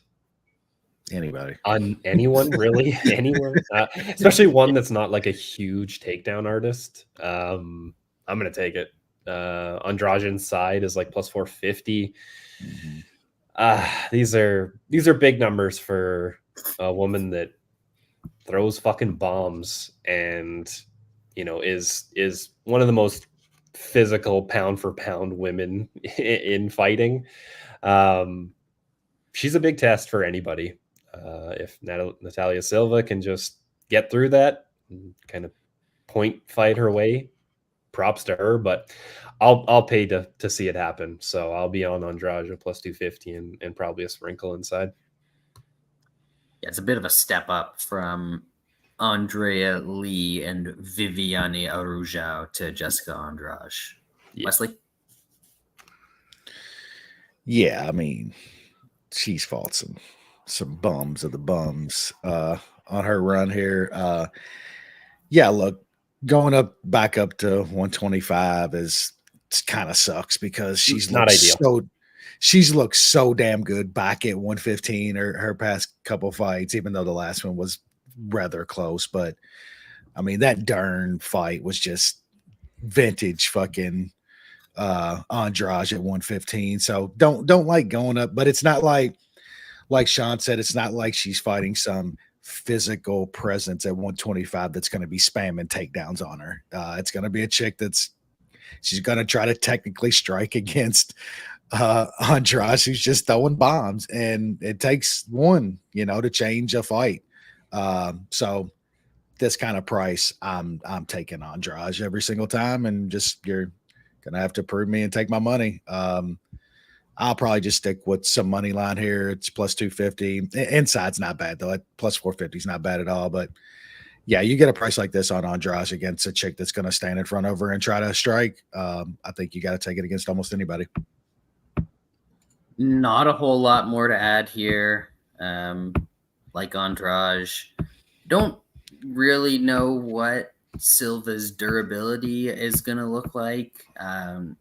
anybody, anyone really, anyone, especially one that's not like a huge takedown artist, I'm going to take it. Andrade inside is like plus 450. These are big numbers for a woman that throws fucking bombs and is one of the most physical pound for pound women in fighting. She's a big test for anybody. If Natalia Silva can just get through that and kind of point fight her way, props to her, but I'll pay to see it happen. So I'll be on Andrade plus 250 and probably a sprinkle inside. Yeah, it's a bit of a step up from Andrea Lee and Viviane Arujau to Jessica Andrade. Yeah. Wesley? Yeah, I mean, she's fought some bums of the bums on her run here. Yeah, look, going back up to 125 kind of sucks because she's not ideal. She's looked so damn good back at 115 or her past couple fights, even though the last one was rather close. But I mean, that Dern fight was just vintage fucking Andrade at 115. So don't like going up, but it's not like Shaun said, it's not like she's fighting some physical presence at 125 that's going to be spamming takedowns on her. It's going to be a chick she's going to try to technically strike against Andrade, who's just throwing bombs, and it takes one, to change a fight. So this kind of price, I'm taking Andrade every single time, and just you're gonna have to prove me and take my money. I'll probably just stick with some money line here. It's plus 250. Inside's not bad though. Plus 450 is not bad at all. But yeah, you get a price like this on Andrade against a chick that's going to stand in front of her and try to strike. I think you got to take it against almost anybody. Not a whole lot more to add here. Like Andrade, don't really know what Silva's durability is going to look like. I'm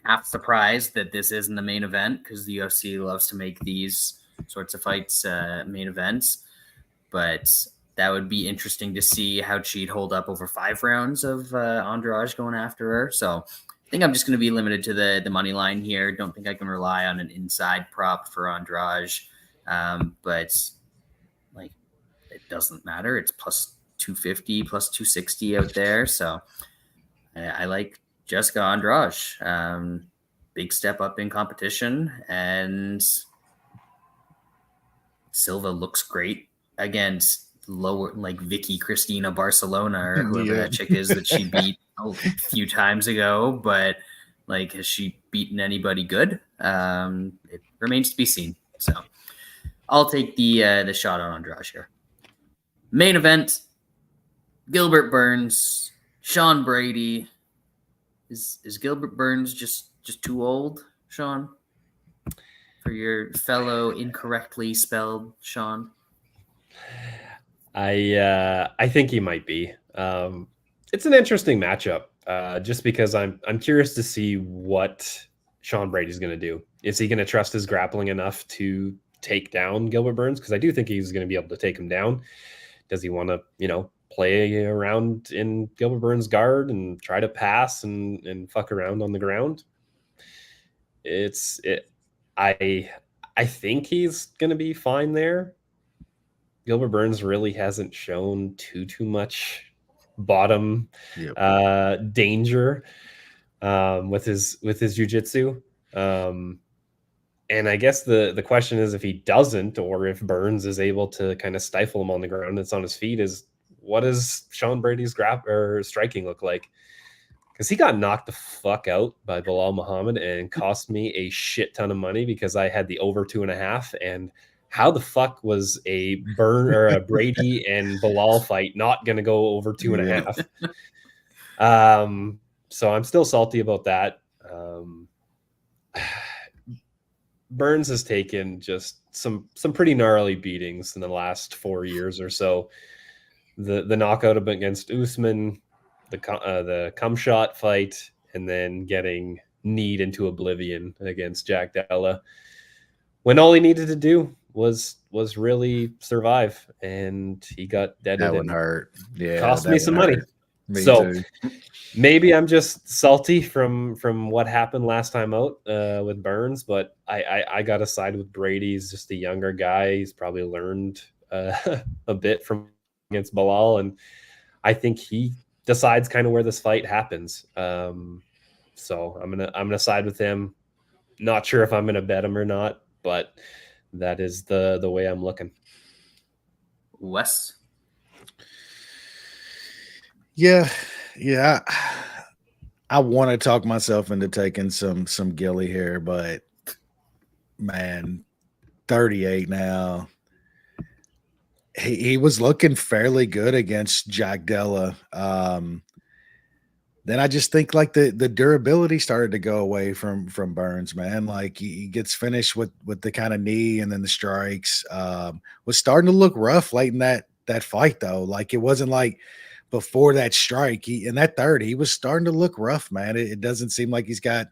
half surprised that this isn't the main event because the UFC loves to make these sorts of fights main events. But that would be interesting to see how she'd hold up over 5 rounds of Andrade going after her. So I think I'm just going to be limited to the money line here. Don't think I can rely on an inside prop for Andrade. But like, it doesn't matter. It's plus 250, plus 260 out there. So I like Jessica Andrade. Big step up in competition, and Silva looks great against lower, like Vicky Cristina Barcelona or whoever that chick is that she beat a few times ago. But like, has she beaten anybody good? It remains to be seen. So I'll take the shot on Andrade here. Main event, Gilbert Burns, Sean Brady. Is Gilbert Burns just too old, Shaun? For your fellow incorrectly spelled Shaun? I think he might be. It's an interesting matchup, just because I'm curious to see what Sean Brady's going to do. Is he going to trust his grappling enough to take down Gilbert Burns? Because I do think he's going to be able to take him down. Does he want to, play around in Gilbert Burns' guard and try to pass and fuck around on the ground? I think he's going to be fine there. Gilbert Burns really hasn't shown too much bottom danger with his jiu-jitsu. And I guess the question is, if he doesn't, or if Burns is able to kind of stifle him on the ground that's on his feet, is what does Sean Brady's striking look like? Because he got knocked the fuck out by Bilal Muhammad and cost me a shit ton of money because I had the over 2.5. And how the fuck was a Brady and Bilal fight not going to go over 2.5? So I'm still salty about that. Burns has taken just some pretty gnarly beatings in the last 4 years or so. The knockout against Usman, the cum shot fight, and then getting kneed into oblivion against Jack Della, when all he needed to do was really survive, and he got deaded. That would hurt. Yeah, cost me some money. Me so too. Maybe I'm just salty from what happened last time out with Burns, but I got to side with Brady. He's just a younger guy. He's probably learned a bit from against Bilal, and I think he decides kind of where this fight happens. So I'm gonna side with him. Not sure if I'm gonna bet him or not, but that is the way I'm looking. Wes? Yeah. I want to talk myself into taking some Gilly here, but man, 38 now. He was looking fairly good against Jack Della. Then I just think like the durability started to go away from Burns, man. Like he gets finished with the kind of knee and then the strikes. Was starting to look rough late in that fight though. Like it wasn't like before that strike, in that third, he was starting to look rough, man. It doesn't seem like he's got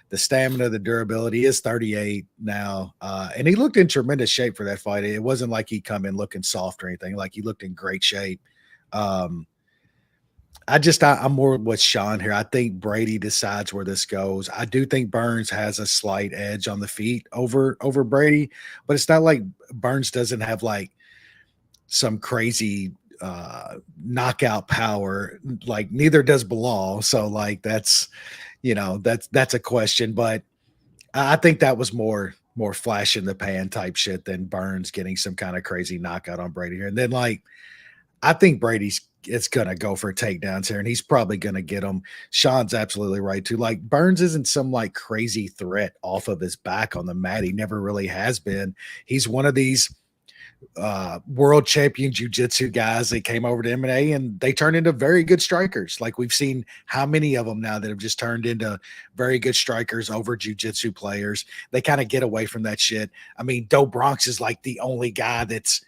the stamina, the durability. He is 38 now, and he looked in tremendous shape for that fight. It wasn't like he come in looking soft or anything. Like he looked in great shape. I'm more with Shaun here. I think Brady decides where this goes. I do think Burns has a slight edge on the feet over Brady, but it's not like Burns doesn't have like some crazy knockout power. Like neither does Bilal. So like that's a question. But I think that was more flash in the pan type shit than Burns getting some kind of crazy knockout on Brady here. And then like I think Brady's gonna go for takedowns here, and he's probably gonna get them. Shaun's absolutely right too. Like Burns isn't some like crazy threat off of his back on the mat. He never really has been. He's one of these world champion jiu-jitsu guys that came over to MMA and they turned into very good strikers. Like we've seen how many of them now that have just turned into very good strikers over jiu-jitsu players. They kind of get away from that shit. I mean, Doe Bronx is like the only guy that's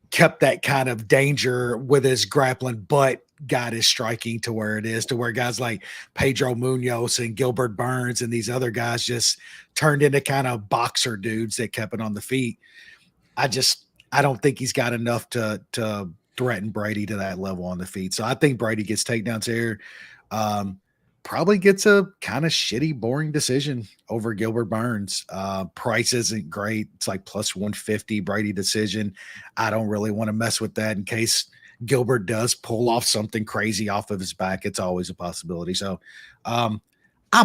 kept that kind of danger with his grappling, but got his striking to where it is, to where guys like Pedro Munoz and Gilbert Burns and these other guys just turned into kind of boxer dudes that kept it on the feet. I don't think he's got enough to threaten Brady to that level on the feet. So I think Brady gets takedowns here. Probably gets a kind of shitty, boring decision over Gilbert Burns. Price isn't great. It's like plus 150 Brady decision. I don't really want to mess with that in case Gilbert does pull off something crazy off of his back. It's always a possibility. So I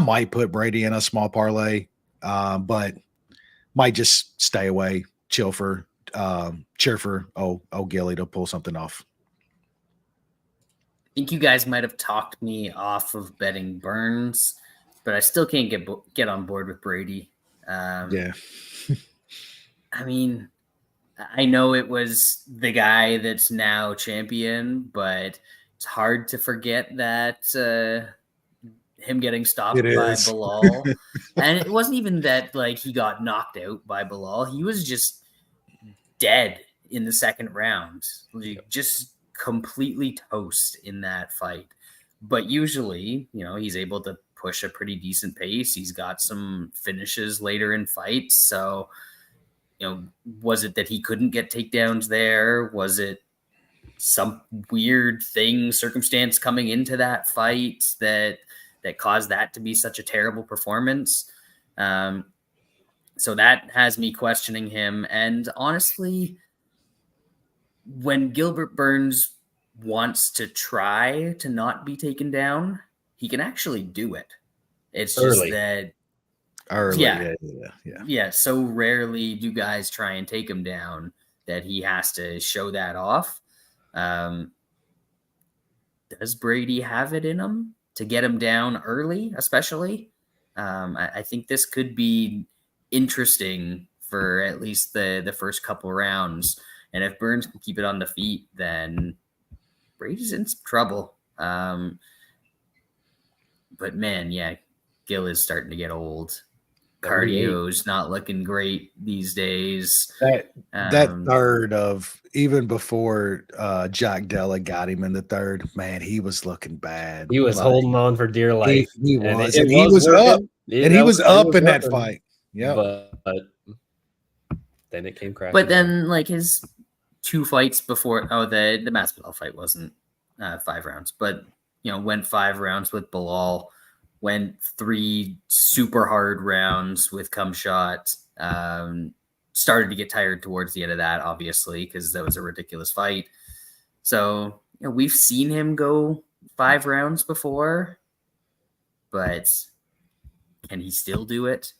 might put Brady in a small parlay, but might just stay away, cheer for Gilly to pull something off. I think you guys might have talked me off of betting Burns, but I still can't get on board with Brady. Yeah. I mean, I know it was the guy that's now champion, but it's hard to forget that him getting It stopped by is. Borralho. And it wasn't even that like he got knocked out by Borralho. He was just dead in the second round. Like, just completely toast in that fight. But usually, he's able to push a pretty decent pace. He's got some finishes later in fights. So, was it that he couldn't get takedowns there? Was it some weird circumstance coming into that fight that caused that to be such a terrible performance? So that has me questioning him. And honestly, when Gilbert Burns wants to try to not be taken down, he can actually do it. It's just that early. Yeah. So rarely do guys try and take him down that he has to show that off. Does Brady have it in him to get him down early, especially? I think this could be interesting for at least the first couple rounds. And if Burns can keep it on the feet, then Brady's in some trouble. But man, yeah, Gil is starting to get old. Cardio's not looking great these days. That third of even before Jack Della got him in the third, man, he was looking bad. He was holding on for dear life. He was, and he was up, and he was up in that fight. Yeah, but then it came crashing. But then, like his 2 fights before, the Masvidal fight wasn't 5 rounds, but went 5 rounds with Bilal. Went 3 super hard rounds with Cumshot. Started to get tired towards the end of that, obviously, because that was a ridiculous fight. So, we've seen him go 5 rounds before, but can he still do it?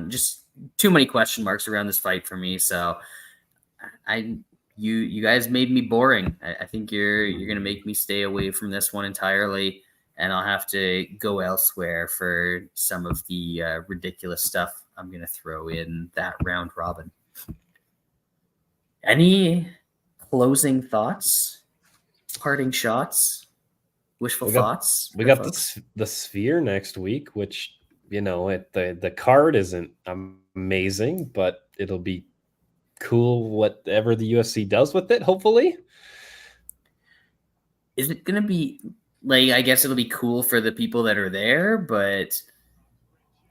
Just too many question marks around this fight for me. So, you guys made me boring. I think you're gonna make me stay away from this one entirely. And I'll have to go elsewhere for some of the ridiculous stuff I'm going to throw in that round robin. Any closing thoughts? Parting shots? Wishful thoughts? We got the Sphere next week, which, the card isn't amazing, but it'll be cool whatever the UFC does with it, hopefully. Is it going to be... I guess it'll be cool for the people that are there, but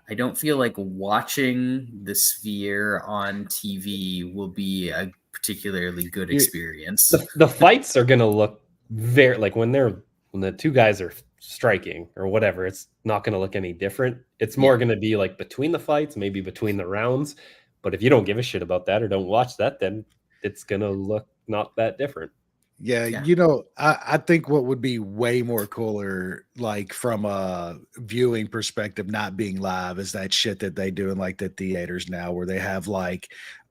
I don't feel like watching the Sphere on TV will be a particularly good experience. The fights are going to look very when the 2 guys are striking or whatever. It's not going to look any different. It's more going to be between the fights, maybe between the rounds. But if you don't give a shit about that or don't watch that, then it's going to look not that different. Yeah, I think what would be way more cooler, from a viewing perspective, not being live, is that shit that they do in the theaters now, where they have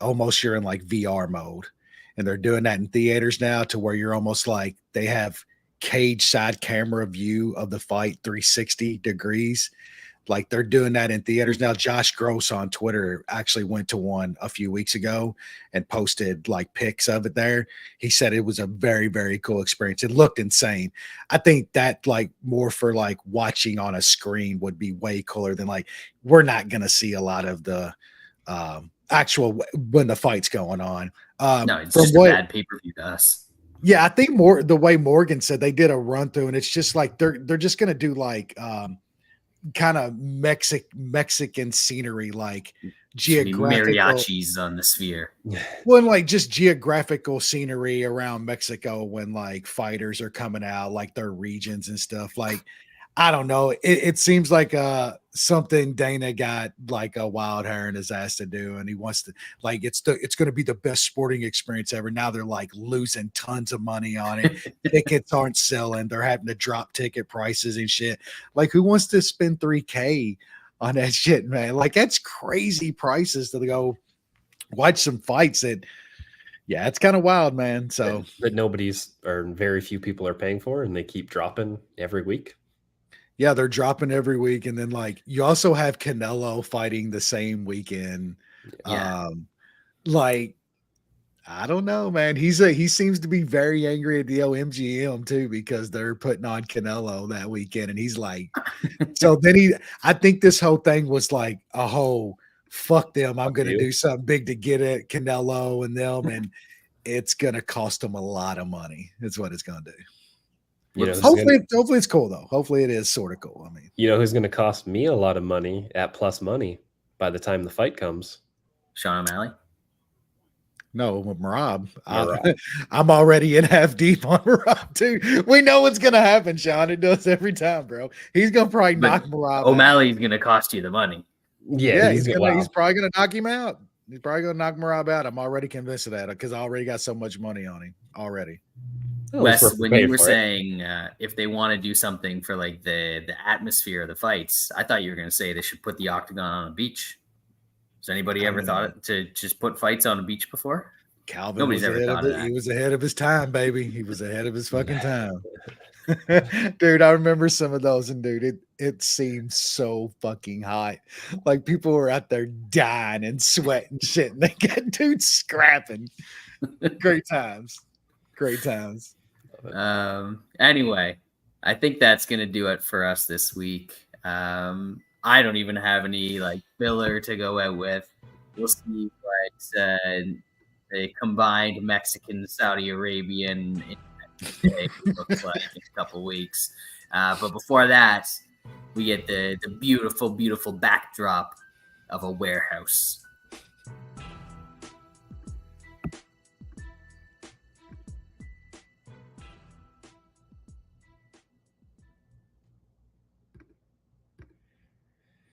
almost you're in VR mode, and they're doing that in theaters now to where you're almost they have cage side camera view of the fight 360 degrees. They're doing that in theaters now. Josh Gross on Twitter actually went to one a few weeks ago and posted pics of it there. He said it was a very, very cool experience. It looked insane. I think that more for watching on a screen would be way cooler than we're not going to see a lot of the actual when the fight's going on. No, it's just a bad pay-per-view to us. Yeah, I think more the way Morgan said, they did a run through, and it's just they're just going to do kind of Mexican scenery, geographical mariachis on the Sphere. Well, just geographical scenery around Mexico when fighters are coming out, their regions and stuff. I don't know. It seems like something Dana got a wild hair in his ass to do, and he wants to it's going to be the best sporting experience ever. Now they're losing tons of money on it. Tickets aren't selling. They're having to drop ticket prices and shit. Who wants to spend $3,000 on that shit, man? That's crazy prices to go watch some fights. Yeah, it's kind of wild, man. So that nobody's or very few people are paying for, and they keep dropping every week. Yeah, they're dropping every week. And then you also have Canelo fighting the same weekend. Yeah. like, I don't know, man. He seems to be very angry at the OMGM too because they're putting on Canelo that weekend, and he's like, so then I think this whole thing was like a whole fuck them. I'm going to do something big to get at Canelo and them, and it's going to cost them a lot of money. That's what it's going to do. Hopefully it's cool though. Hopefully it is sort of cool. I mean, you know who's going to cost me a lot of money at plus money by the time the fight comes? Sean O'Malley. No, with Merab. I'm already in half deep on Merab too. We know what's gonna happen, Sean. It does every time, bro. He's gonna probably knock Merab. O'Malley's gonna cost you the money. Yeah, he's probably gonna knock him out. He's probably gonna knock Merab out. I'm already convinced of that because I already got so much money on him already. Wes, when you were saying if they want to do something for like the atmosphere of the fights, I thought you were gonna say they should put the octagon on a beach. Has anybody ever thought to just put fights on a beach before? Calvin Nobody's ever thought of that. He was ahead of his time, baby. He was ahead of his fucking time. Dude, I remember some of those, and dude, it seemed so fucking hot. Like people were out there dying and sweating shit, and they got dudes scrapping. Great times. Great times. Anyway, I think that's gonna do it for us this week. I don't even have any like filler to go out with. We'll see what the combined Mexican Saudi Arabian looks like in a couple weeks. But before that, we get the beautiful, beautiful backdrop of a warehouse.